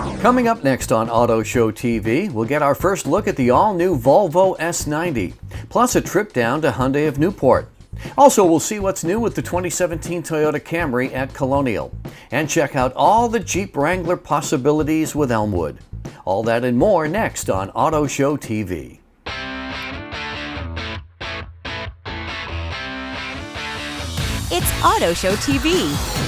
Coming up next on AutoShow TV, we'll get our first look at the all-new Volvo S90, plus a trip down to Hyundai of Newport. Also, we'll see what's new with the 2017 Toyota Camry at Colonial, and check out all the Jeep Wrangler possibilities with Elmwood. All that and more next on AutoShow TV. It's AutoShow TV.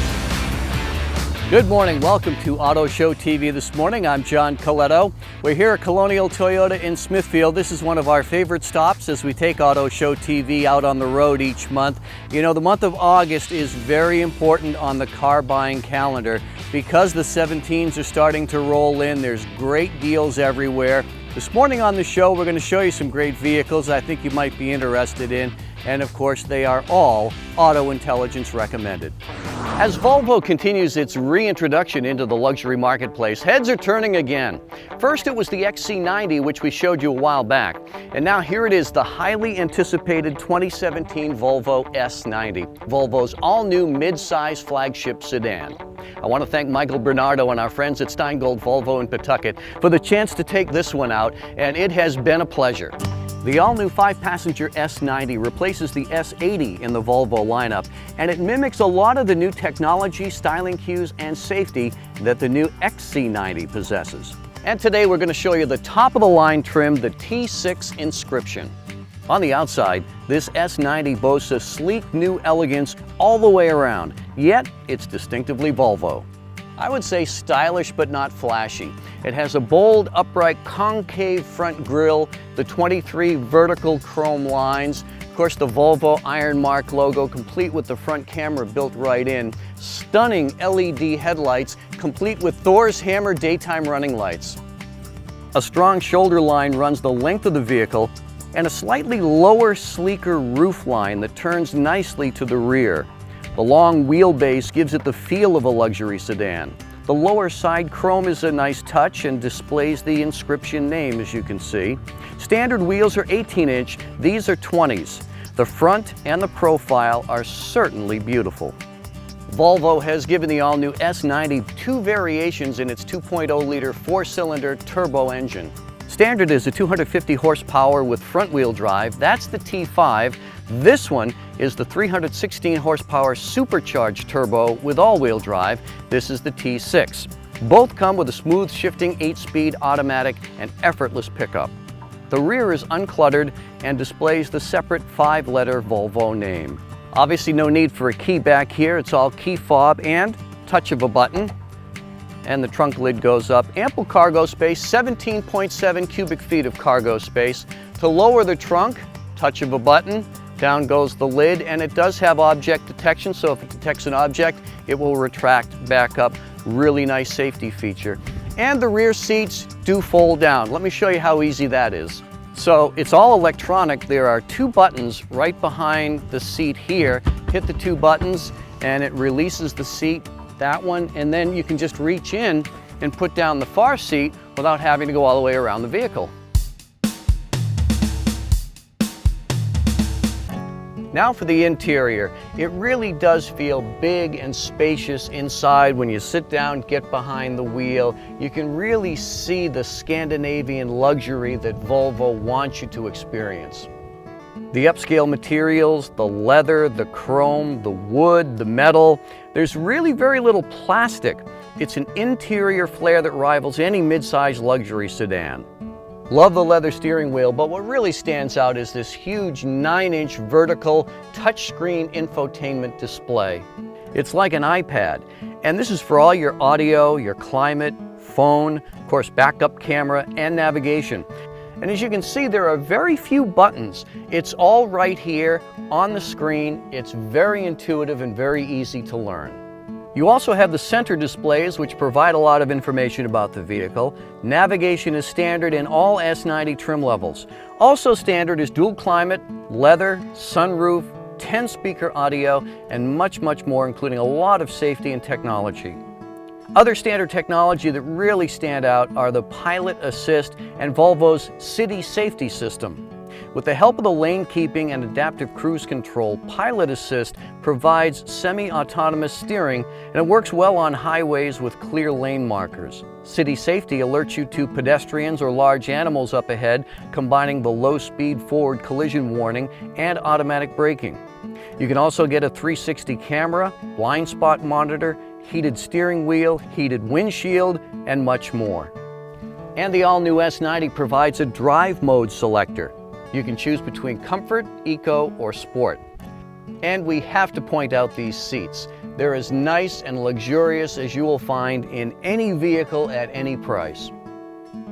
Good morning. Welcome to AutoShow TV this morning. I'm John Coletto. We're here at Colonial Toyota in Smithfield. This is one of our favorite stops as we take AutoShow TV out on the road each month. You know, the month of August is very important on the car buying calendar because the 17s are starting to roll in. There's great deals everywhere. This morning on the show, we're going to show you some great vehicles I think you might be interested in. And of course, they are all AutoIntelligence recommended. As Volvo continues its reintroduction into the luxury marketplace, heads are turning again. First, it was the XC90, which we showed you a while back. And now here it is, the highly anticipated 2017 Volvo S90, Volvo's all-new mid-size flagship sedan. I want to thank Michael Bernardo and our friends at Steingold Volvo in Pawtucket for the chance to take this one out, and it has been a pleasure. The all-new 5-passenger S90 replaces the S80 in the Volvo lineup, and it mimics a lot of the new technology, styling cues, and safety that the new XC90 possesses. And today we're going to show you the top-of-the-line trim, the T6 Inscription. On the outside, this S90 boasts a sleek new elegance all the way around, yet it's distinctively Volvo. I would say stylish but not flashy. It has a bold, upright, concave front grille, the 23 vertical chrome lines, of course the Volvo Iron Mark logo complete with the front camera built right in, stunning LED headlights complete with Thor's Hammer daytime running lights. A strong shoulder line runs the length of the vehicle and a slightly lower, sleeker roof line that turns nicely to the rear. The long wheelbase gives it the feel of a luxury sedan. The lower side chrome is a nice touch and displays the inscription name, as you can see. Standard wheels are 18-inch, these are 20s. The front and the profile are certainly beautiful. Volvo has given the all-new S90 two variations in its 2.0-liter four-cylinder turbo engine. Standard is a 250 horsepower with front-wheel drive, that's the T5. This one is the 316 horsepower supercharged turbo with all-wheel drive. This is the T6. Both come with a smooth shifting 8-speed automatic and effortless pickup. The rear is uncluttered and displays the separate 5-letter Volvo name. Obviously no need for a key back here, it's all key fob and touch of a button. And the trunk lid goes up. Ample cargo space, 17.7 cubic feet of cargo space. To lower the trunk, touch of a button, down goes the lid, and it does have object detection, so if it detects an object, it will retract back up. Really nice safety feature. And the rear seats do fold down. Let me show you how easy that is. So it's all electronic. There are 2 buttons right behind the seat here. Hit the 2 buttons and it releases the seat, that one, and then you can just reach in and put down the far seat without having to go all the way around the vehicle. Now for the interior. It really does feel big and spacious inside. When you sit down, get behind the wheel, you can really see the Scandinavian luxury that Volvo wants you to experience. The upscale materials, the leather, the chrome, the wood, the metal, there's really very little plastic. It's an interior flair that rivals any mid-size luxury sedan. Love the leather steering wheel, but what really stands out is this huge 9-inch vertical touchscreen infotainment display. It's like an iPad, and this is for all your audio, your climate, phone, of course backup camera, and navigation. And as you can see, there are very few buttons. It's all right here on the screen. It's very intuitive and very easy to learn. You also have the center displays, which provide a lot of information about the vehicle. Navigation is standard in all S90 trim levels. Also standard is dual climate, leather, sunroof, 10-speaker audio, and much, much more, including a lot of safety and technology. Other standard technology that really stand out are the Pilot Assist and Volvo's City Safety System. With the help of the lane keeping and adaptive cruise control, Pilot Assist provides semi-autonomous steering, and it works well on highways with clear lane markers. City Safety alerts you to pedestrians or large animals up ahead, combining the low-speed forward collision warning and automatic braking. You can also get a 360 camera, blind spot monitor, heated steering wheel, heated windshield, and much more. And the all-new S90 provides a drive mode selector. You can choose between comfort, eco, or sport. And we have to point out these seats. They're as nice and luxurious as you will find in any vehicle at any price.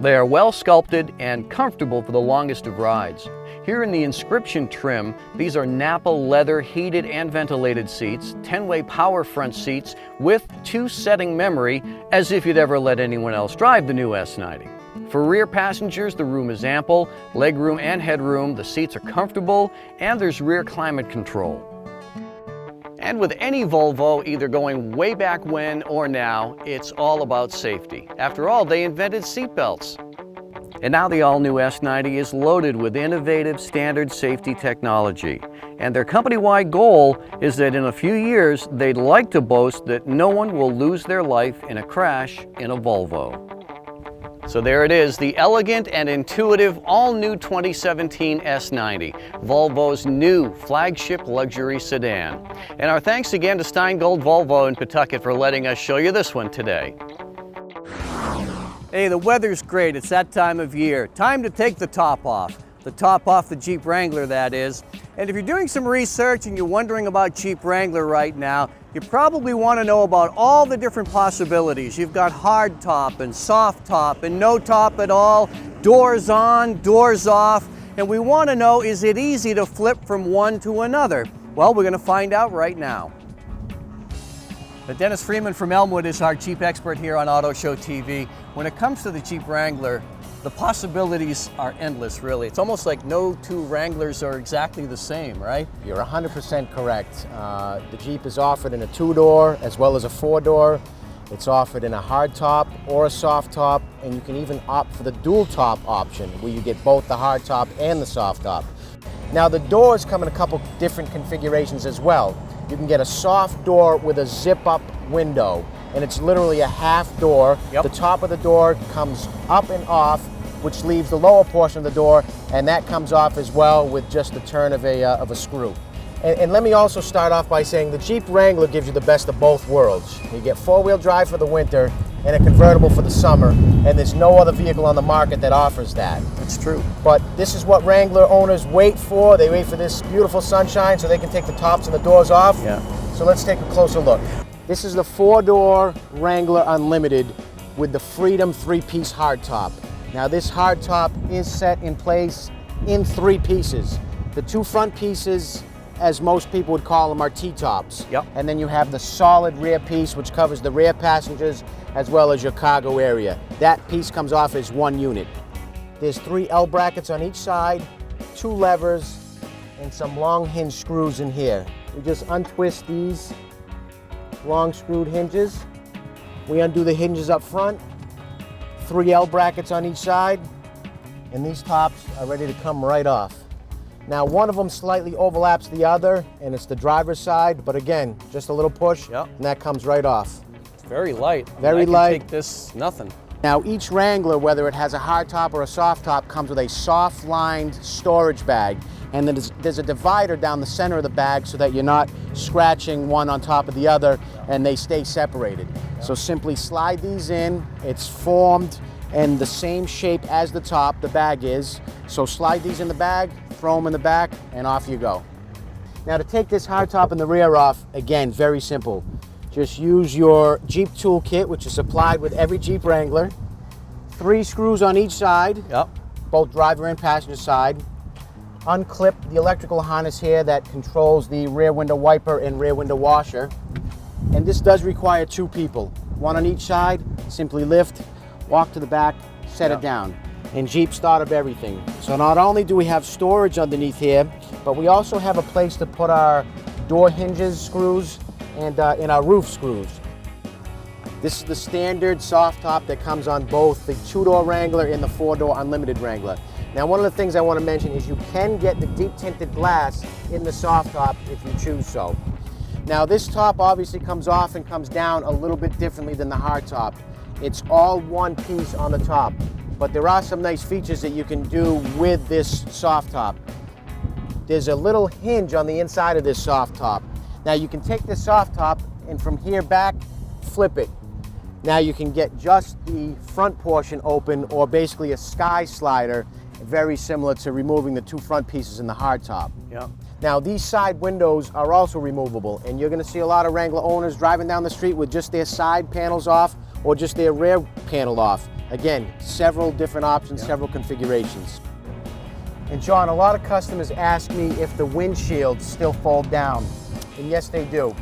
They are well sculpted and comfortable for the longest of rides. Here in the Inscription trim, these are Napa leather heated and ventilated seats, 10-way power front seats with 2-setting memory, as if you'd ever let anyone else drive the new S90. For rear passengers, the room is ample, legroom and headroom, the seats are comfortable, and there's rear climate control. And with any Volvo, either going way back when or now, it's all about safety. After all, they invented seatbelts. And now the all-new S90 is loaded with innovative standard safety technology. And their company-wide goal is that in a few years, they'd like to boast that no one will lose their life in a crash in a Volvo. So there it is, the elegant and intuitive all-new 2017 S90, Volvo's new flagship luxury sedan. And our thanks again to Steingold Volvo in Pawtucket for letting us show you this one today. Hey, the weather's great. It's that time of year. Time to take the top off. The top off the Jeep Wrangler, that is. And if you're doing some research and you're wondering about Jeep Wrangler right now, you probably want to know about all the different possibilities. You've got hard top and soft top and no top at all, doors on, doors off, and we want to know, is it easy to flip from one to another? Well, we're going to find out right now. But Dennis Freeman from Elmwood is our Jeep expert here on AutoShow TV. When it comes to the Jeep Wrangler, the possibilities are endless, really. It's almost like no two Wranglers are exactly the same, right? You're 100% correct. The Jeep is offered in a 2-door as well as a 4-door. It's offered in a hard top or a soft top, and you can even opt for the dual top option where you get both the hard top and the soft top. Now the doors come in a couple different configurations as well. You can get a soft door with a zip-up window, and it's literally a half door. Yep. The top of the door comes up and off, which leaves the lower portion of the door, and that comes off as well with just the turn of a screw. And let me also start off by saying the Jeep Wrangler gives you the best of both worlds. You get 4-wheel drive for the winter and a convertible for the summer, and there's no other vehicle on the market that offers that. That's true. But this is what Wrangler owners wait for. They wait for this beautiful sunshine so they can take the tops and the doors off. Yeah. So let's take a closer look. This is the 4-door Wrangler Unlimited with the Freedom 3-piece hardtop. Now this hardtop is set in place in 3 pieces. The 2 front pieces, as most people would call them, are T-tops. Yep. And then you have the solid rear piece, which covers the rear passengers as well as your cargo area. That piece comes off as 1 unit. There's 3 L brackets on each side, 2 levers, and some long hinge screws in here. We just untwist these long screwed hinges. We undo the hinges up front, 3 L brackets on each side, and these tops are ready to come right off. Now one of them slightly overlaps the other, and it's the driver's side, but again, just a little push, Yep. and that comes right off. It's very light. Very I can light. take this, nothing. Now each Wrangler, whether it has a hard top or a soft top, comes with a soft lined storage bag. And then there's a divider down the center of the bag so that you're not scratching one on top of the other and they stay separated. So simply slide these in. It's formed in the same shape as the top, the bag is. So slide these in the bag, throw them in the back, and off you go. Now to take this hardtop in the rear off, again, very simple. Just use your Jeep toolkit, which is supplied with every Jeep Wrangler. 3 screws on each side, Yep. both driver and passenger side. Unclip the electrical harness here that controls the rear window wiper and rear window washer. And this does require 2 people, 1 on each side. Simply lift, walk to the back, set it down. And Jeep start up everything. So not only do we have storage underneath here, but we also have a place to put our door hinges screws and in our roof screws. This is the standard soft top that comes on both the 2-door Wrangler and the 4-door Unlimited Wrangler. Now, one of the things I want to mention is you can get the deep tinted glass in the soft top if you choose so. Now, this top obviously comes off and comes down a little bit differently than the hard top. It's all one piece on the top, but there are some nice features that you can do with this soft top. There's a little hinge on the inside of this soft top. Now, you can take this soft top and from here back, flip it. Now you can get just the front portion open, or basically a sky slider, very similar to removing the 2 front pieces in the hard top. Yeah. Now, these side windows are also removable, and you're going to see a lot of Wrangler owners driving down the street with just their side panels off or just their rear panel off. Again, several different options, several configurations. And John, a lot of customers ask me if the windshields still fold down, and yes, they do.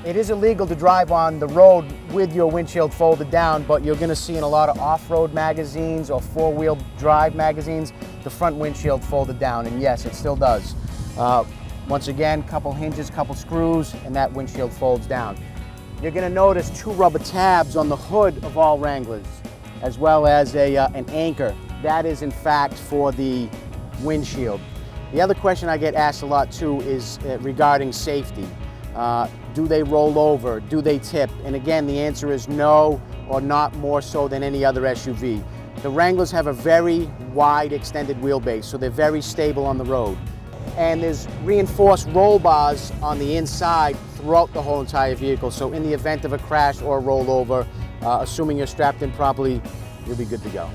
It is illegal to drive on the road with your windshield folded down, but you're going to see in a lot of off-road magazines or 4-wheel drive magazines, the front windshield folded down, and yes, it still does. Once again, couple hinges, couple screws, and that windshield folds down. You're going to notice 2 rubber tabs on the hood of all Wranglers, as well as an anchor. That is, in fact, for the windshield. The other question I get asked a lot, too, is regarding safety. Do they roll over? Do they tip? And again, the answer is no, or not more so than any other SUV. The Wranglers have a very wide extended wheelbase, so they're very stable on the road. And there's reinforced roll bars on the inside throughout the whole entire vehicle, so in the event of a crash or a rollover, assuming you're strapped in properly, you'll be good to go.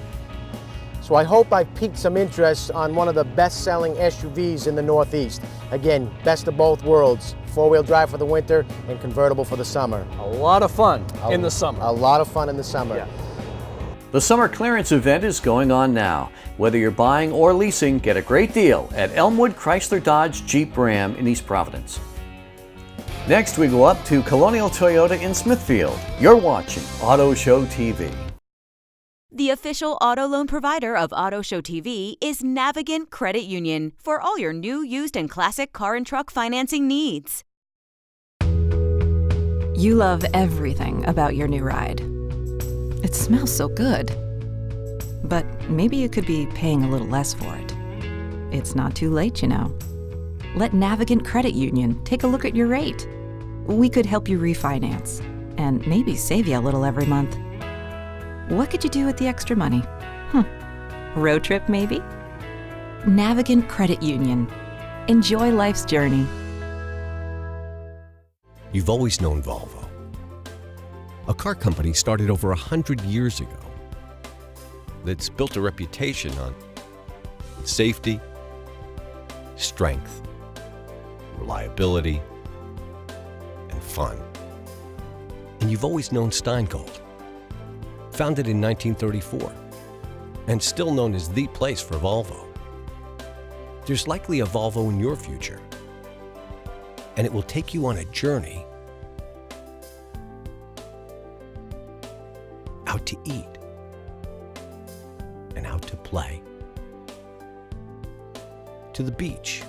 So I hope I've piqued some interest on one of the best-selling SUVs in the Northeast. Again, best of both worlds. 4-wheel drive for the winter and convertible for the summer. A lot of fun in the summer. A lot of fun in the summer. Yeah. The summer clearance event is going on now. Whether you're buying or leasing, get a great deal at Elmwood Chrysler Dodge Jeep Ram in East Providence. Next, we go up to Colonial Toyota in Smithfield. You're watching AutoShow TV. The official auto loan provider of AutoShow TV is Navigant Credit Union for all your new, used, and classic car and truck financing needs. You love everything about your new ride. It smells so good. But maybe you could be paying a little less for it. It's not too late, you know. Let Navigant Credit Union take a look at your rate. We could help you refinance and maybe save you a little every month. What could you do with the extra money? Road trip, maybe? Navigant Credit Union. Enjoy life's journey. You've always known Volvo. A car company started over 100 years ago that's built a reputation on safety, strength, reliability, and fun. And you've always known Steingold. Founded in 1934, and still known as the place for Volvo. There's likely a Volvo in your future, and it will take you on a journey out to eat and out to play, to the beach,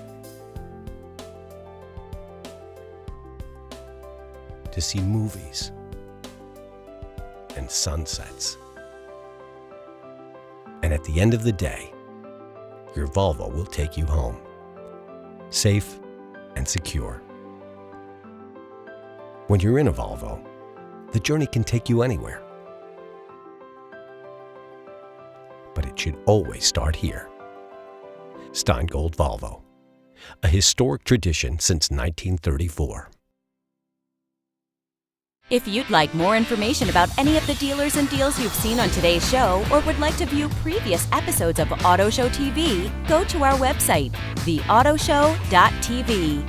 to see movies and sunsets. And at the end of the day, your Volvo will take you home, safe and secure. When you're in a Volvo, the journey can take you anywhere. But it should always start here. Steingold Volvo, a historic tradition since 1934. If you'd like more information about any of the dealers and deals you've seen on today's show, or would like to view previous episodes of AutoShow TV, go to our website, theautoshow.tv.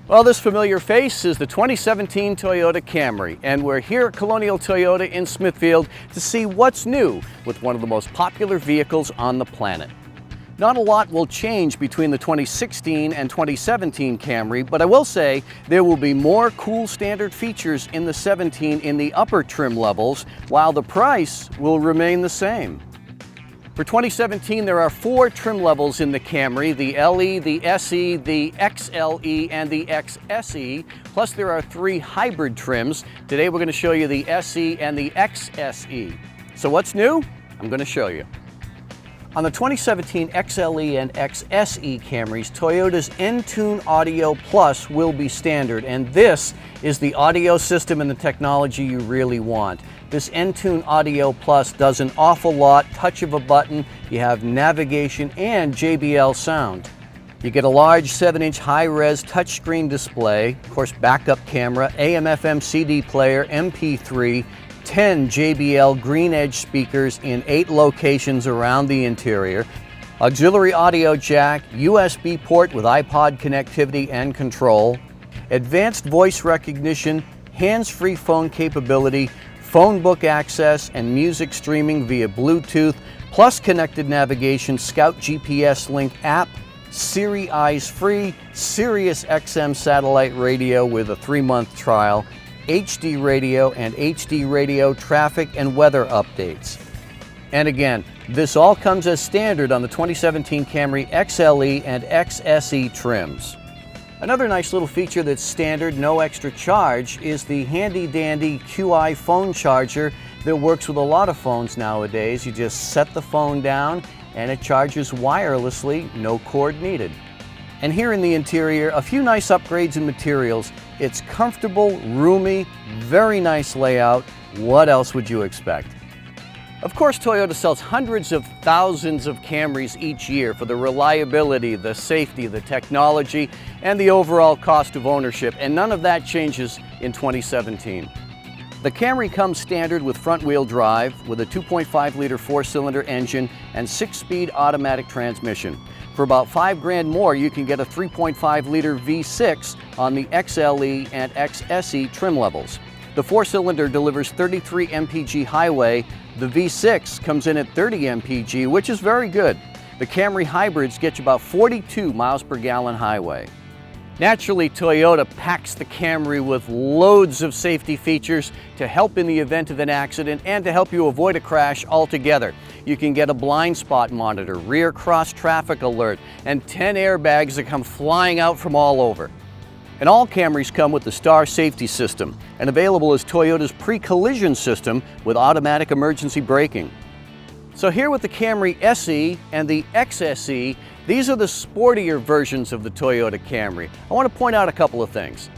Well, this familiar face is the 2017 Toyota Camry, and we're here at Colonial Toyota in Smithfield to see what's new with one of the most popular vehicles on the planet. Not a lot will change between the 2016 and 2017 Camry, but I will say there will be more cool standard features in the 17 in the upper trim levels, while the price will remain the same. For 2017, there are 4 trim levels in the Camry: the LE, the SE, the XLE, and the XSE. Plus, there are 3 hybrid trims. Today, we're going to show you the SE and the XSE. So what's new? I'm going to show you. On the 2017 XLE and XSE Camrys, Toyota's Entune Audio Plus will be standard, and this is the audio system and the technology you really want. This Entune Audio Plus does an awful lot. Touch of a button, you have navigation and JBL sound. You get a large 7-inch high-res touchscreen display, of course backup camera, AM/FM CD player, MP3, 10 JBL Green Edge speakers in 8 locations around the interior, auxiliary audio jack, USB port with iPod connectivity and control, advanced voice recognition, hands-free phone capability, phone book access, and music streaming via Bluetooth, plus connected navigation, Scout GPS Link app, Siri Eyes Free, Sirius XM satellite radio with a 3-month trial, HD radio and HD radio traffic and weather updates. And again, this all comes as standard on the 2017 Camry XLE and XSE trims. Another nice little feature that's standard, no extra charge, is the handy-dandy QI phone charger that works with a lot of phones nowadays. You just set the phone down and it charges wirelessly, no cord needed. And here in the interior, a few nice upgrades in materials. It's comfortable, roomy, very nice layout. What else would you expect? Of course, Toyota sells hundreds of thousands of Camrys each year for the reliability, the safety, the technology, and the overall cost of ownership, and none of that changes in 2017. The Camry comes standard with front-wheel drive with a 2.5-liter 4-cylinder engine and 6-speed automatic transmission. For about $5 grand more, you can get a 3.5-liter V6 on the XLE and XSE trim levels. The 4-cylinder delivers 33 mpg highway. The V6 comes in at 30 mpg, which is very good. The Camry hybrids get you about 42 miles per gallon highway. Naturally, Toyota packs the Camry with loads of safety features to help in the event of an accident and to help you avoid a crash altogether. You can get a blind spot monitor, rear cross traffic alert, and 10 airbags that come flying out from all over. And all Camrys come with the Star Safety System, and available is Toyota's pre-collision system with automatic emergency braking. So here with the Camry SE and the XSE, these are the sportier versions of the Toyota Camry. I want to point out a couple of things.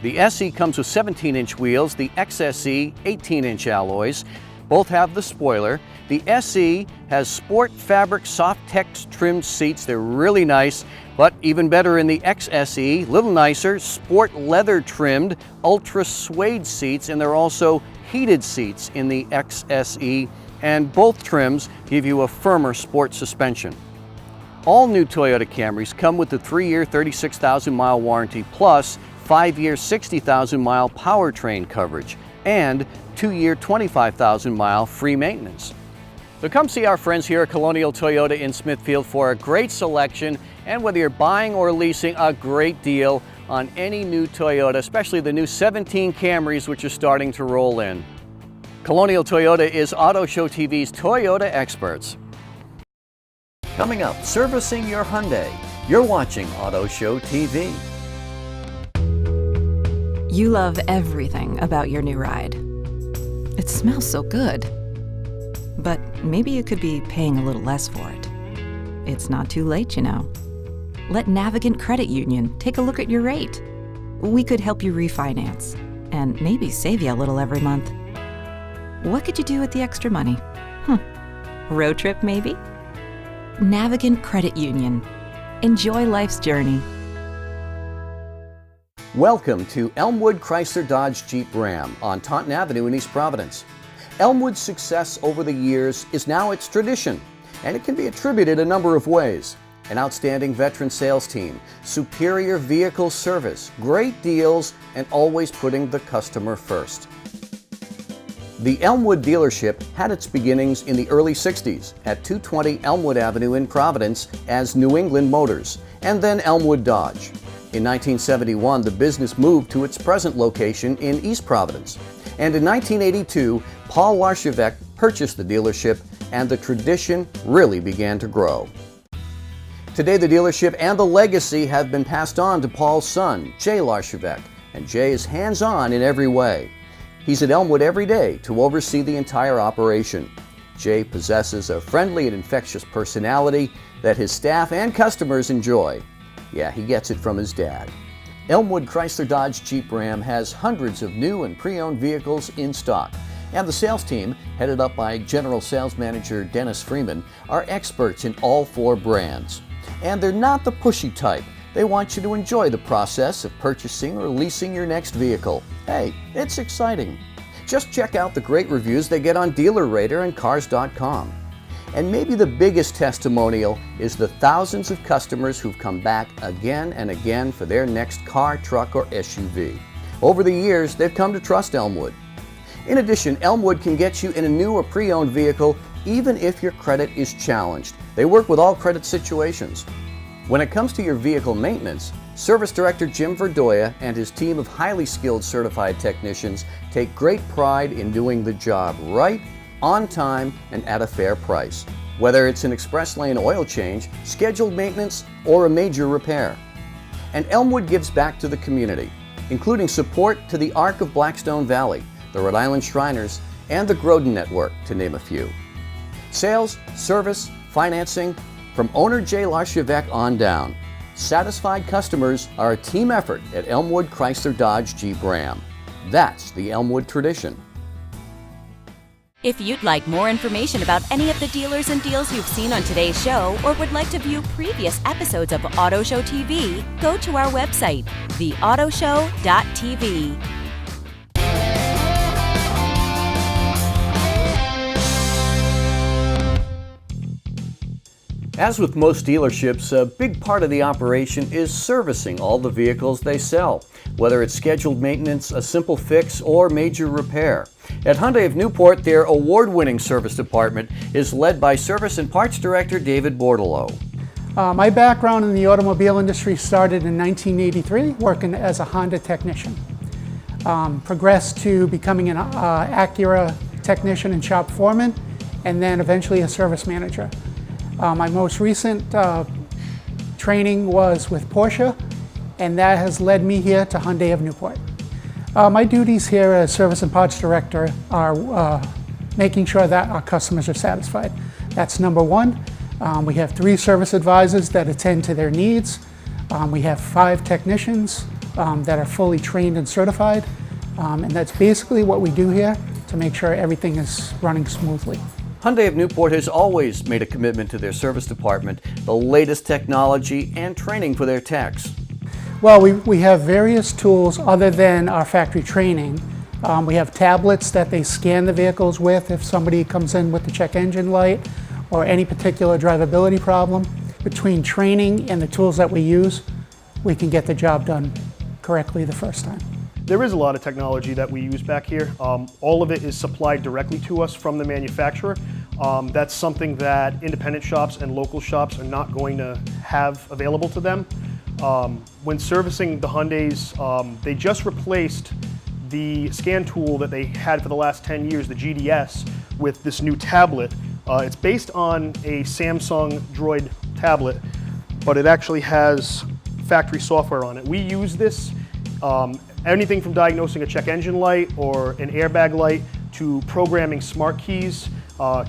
The SE comes with 17-inch wheels, the XSE 18-inch alloys. Both have the spoiler. The SE has sport fabric Softex trimmed seats. They're really nice, but even better in the XSE, little nicer, sport leather trimmed, ultra suede seats, and they're also heated seats in the XSE, and both trims give you a firmer sport suspension. All new Toyota Camrys come with the 3-year 36,000-mile warranty plus 5-year 60,000-mile powertrain coverage and 2-year 25,000-mile free maintenance. So come see our friends here at Colonial Toyota in Smithfield for a great selection, and whether you're buying or leasing, a great deal on any new Toyota, especially the new 17 Camrys which are starting to roll in. Colonial Toyota is AutoShow TV's Toyota experts. Coming up, servicing your Hyundai. You're watching AutoShow TV. You love everything about your new ride. It smells so good. But maybe you could be paying a little less for it. It's not too late, you know. Let Navigant Credit Union take a look at your rate. We could help you refinance and maybe save you a little every month. What could you do with the extra money? Road trip, maybe? Navigant Credit Union. Enjoy life's journey. Welcome to Elmwood Chrysler Dodge Jeep Ram on Taunton Avenue in East Providence. Elmwood's success over the years is now its tradition, and it can be attributed a number of ways. An outstanding veteran sales team, superior vehicle service, great deals, and always putting the customer first. The Elmwood dealership had its beginnings in the early 60s at 220 Elmwood Avenue in Providence as New England Motors, and then Elmwood Dodge. In 1971, the business moved to its present location in East Providence. And in 1982, Paul Warshevek purchased the dealership and the tradition really began to grow. Today, the dealership and the legacy have been passed on to Paul's son, Jay Larchevêque, and Jay is hands-on in every way. He's at Elmwood every day to oversee the entire operation. Jay possesses a friendly and infectious personality that his staff and customers enjoy. Yeah, he gets it from his dad. Elmwood Chrysler Dodge Jeep Ram has hundreds of new and pre-owned vehicles in stock, and the sales team, headed up by General Sales Manager Dennis Freeman, are experts in all 4 brands. And they're not the pushy type. They want you to enjoy the process of purchasing or leasing your next vehicle. Hey, it's exciting. Just check out the great reviews they get on DealerRater and Cars.com. And maybe the biggest testimonial is the thousands of customers who've come back again and again for their next car, truck, or SUV. Over the years, they've come to trust Elmwood. In addition, Elmwood can get you in a new or pre-owned vehicle even if your credit is challenged. They work with all credit situations. When it comes to your vehicle maintenance, Service Director Jim Verdoya and his team of highly skilled certified technicians take great pride in doing the job right, on time, and at a fair price. Whether it's an express lane oil change, scheduled maintenance, or a major repair. And Elmwood gives back to the community, including support to the Arc of Blackstone Valley, the Rhode Island Shriners, and the Groden Network, to name a few. Sales, service, financing, from owner Jay Larchevêque on down. Satisfied customers are a team effort at Elmwood Chrysler Dodge Jeep Ram. That's the Elmwood tradition. If you'd like more information about any of the dealers and deals you've seen on today's show, or would like to view previous episodes of AutoShow TV, go to our website, theautoshow.tv. As with most dealerships, a big part of the operation is servicing all the vehicles they sell, whether it's scheduled maintenance, a simple fix, or major repair. At Hyundai of Newport, their award-winning service department is led by Service and Parts Director David Bordelot. My background in the automobile industry started in 1983, working as a Honda technician. Progressed to becoming an Acura technician and shop foreman, and then eventually a service manager. My most recent training was with Porsche, and that has led me here to Hyundai of Newport. My duties here as Service and Parts Director are making sure that our customers are satisfied. That's number one. We have 3 service advisors that attend to their needs. We have 5 technicians that are fully trained and certified, and that's basically what we do here to make sure everything is running smoothly. Hyundai of Newport has always made a commitment to their service department, the latest technology and training for their techs. Well, we have various tools other than our factory training. We have tablets that they scan the vehicles with if somebody comes in with the check engine light or any particular drivability problem. Between training and the tools that we use, we can get the job done correctly the first time. There is a lot of technology that we use back here. All of it is supplied directly to us from the manufacturer. That's something that independent shops and local shops are not going to have available to them. When servicing the Hyundais, they just replaced the scan tool that they had for the last 10 years, the GDS, with this new tablet. It's based on a Samsung Droid tablet, but it actually has factory software on it. We use this anything from diagnosing a check engine light or an airbag light to programming smart keys,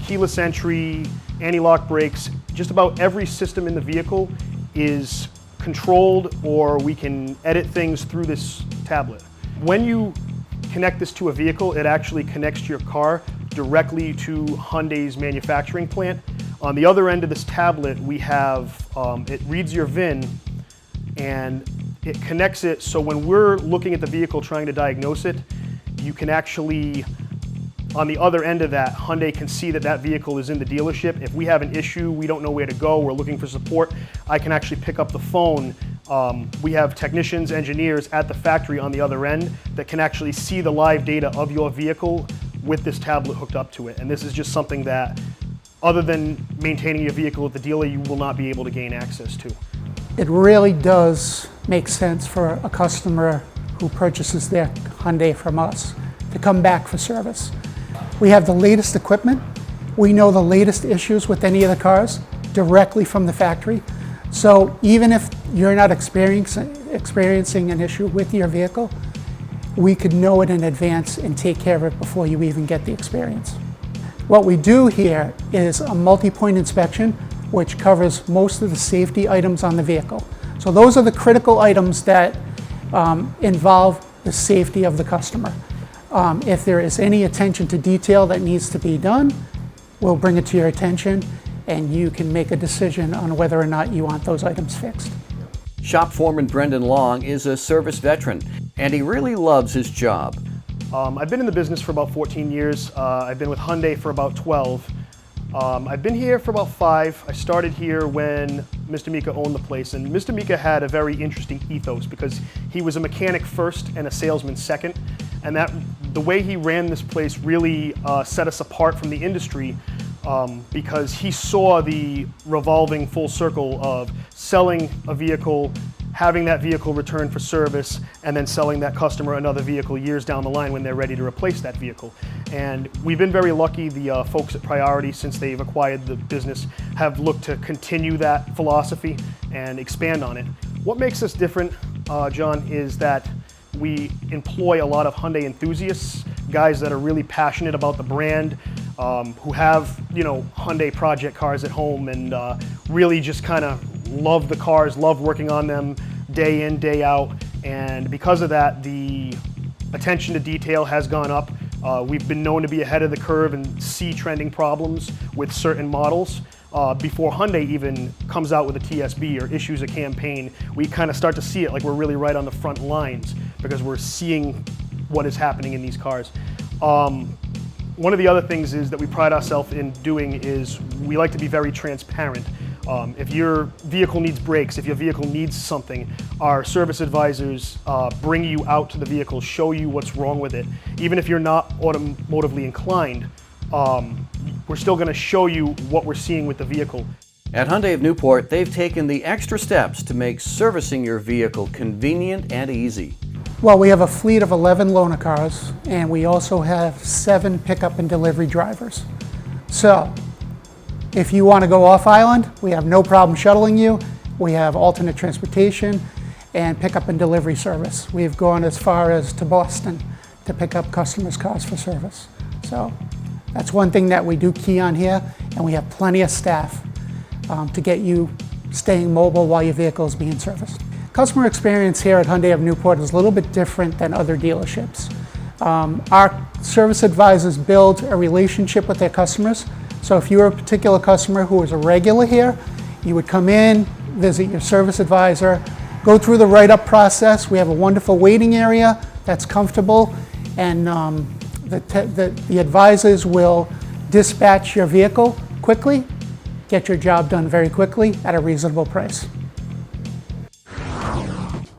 keyless entry, anti-lock brakes. Just about every system in the vehicle is controlled, or we can edit things through this tablet. When you connect this to a vehicle, it actually connects your car directly to Hyundai's manufacturing plant. On the other end of this tablet, we have, it reads your VIN and it connects it, so when we're looking at the vehicle trying to diagnose it, you can actually, on the other end of that, Hyundai can see that that vehicle is in the dealership. If we have an issue, we don't know where to go, we're looking for support, I can actually pick up the phone. We have technicians, engineers at the factory on the other end that can actually see the live data of your vehicle with this tablet hooked up to it. And this is just something that, other than maintaining your vehicle at the dealer, you will not be able to gain access to. It really does make sense for a customer who purchases their Hyundai from us to come back for service. We have the latest equipment. We know the latest issues with any of the cars directly from the factory. So even if you're not experiencing an issue with your vehicle, we could know it in advance and take care of it before you even get the experience. What we do here is a multi-point inspection, which covers most of the safety items on the vehicle. So those are the critical items that involve the safety of the customer. If there is any attention to detail that needs to be done, we'll bring it to your attention and you can make a decision on whether or not you want those items fixed. Shop foreman Brendan Long is a service veteran, and he really loves his job. I've been in the business for about 14 years. I've been with Hyundai for about 12. I've been here for about 5. I started here when Mr. Mika owned the place, and Mr. Mika had a very interesting ethos because he was a mechanic first and a salesman second, and the way he ran this place really set us apart from the industry because he saw the revolving full circle of selling a vehicle, having that vehicle returned for service, and then selling that customer another vehicle years down the line when they're ready to replace that vehicle. And we've been very lucky. The folks at Priority, since they've acquired the business, have looked to continue that philosophy and expand on it. What makes us different, John, is that we employ a lot of Hyundai enthusiasts, guys that are really passionate about the brand, who have, Hyundai project cars at home and really just kind of love the cars, love working on them day in, day out. And because of that, the attention to detail has gone up. We've been known to be ahead of the curve and see trending problems with certain models. Before Hyundai even comes out with a TSB or issues a campaign, we kind of start to see it like we're really right on the front lines because we're seeing what is happening in these cars. One of the other things is that we pride ourselves in doing is we like to be very transparent. If your vehicle needs brakes, if your vehicle needs something, our service advisors bring you out to the vehicle, show you what's wrong with it. Even if you're not automotively inclined, we're still going to show you what we're seeing with the vehicle. At Hyundai of Newport, they've taken the extra steps to make servicing your vehicle convenient and easy. Well, we have a fleet of 11 loaner cars, and we also have 7 pickup and delivery drivers. So, if you want to go off island, we have no problem shuttling you. We have alternate transportation and pickup and delivery service. We've gone as far as to Boston to pick up customers' cars for service. So, that's one thing that we do key on here, and we have plenty of staff to get you staying mobile while your vehicle is being serviced. Customer experience here at Hyundai of Newport is a little bit different than other dealerships. Our service advisors build a relationship with their customers. So if you're a particular customer who is a regular here, you would come in, visit your service advisor, go through the write-up process. We have a wonderful waiting area that's comfortable, and the advisors will dispatch your vehicle quickly, get your job done very quickly at a reasonable price.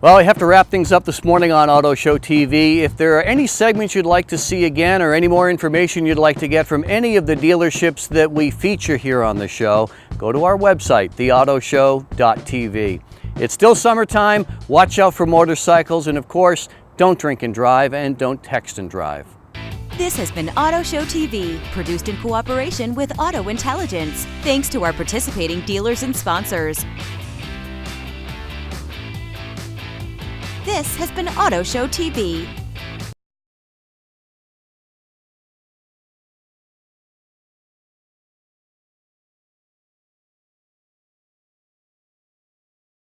Well, we have to wrap things up this morning on AutoShow TV. If there are any segments you'd like to see again or any more information you'd like to get from any of the dealerships that we feature here on the show, go to our website, theautoshow.tv. It's still summertime. Watch out for motorcycles, and of course, don't drink and drive, and don't text and drive. This has been AutoShow TV, produced in cooperation with AutoIntelligence. Thanks to our participating dealers and sponsors. This has been AutoShow TV.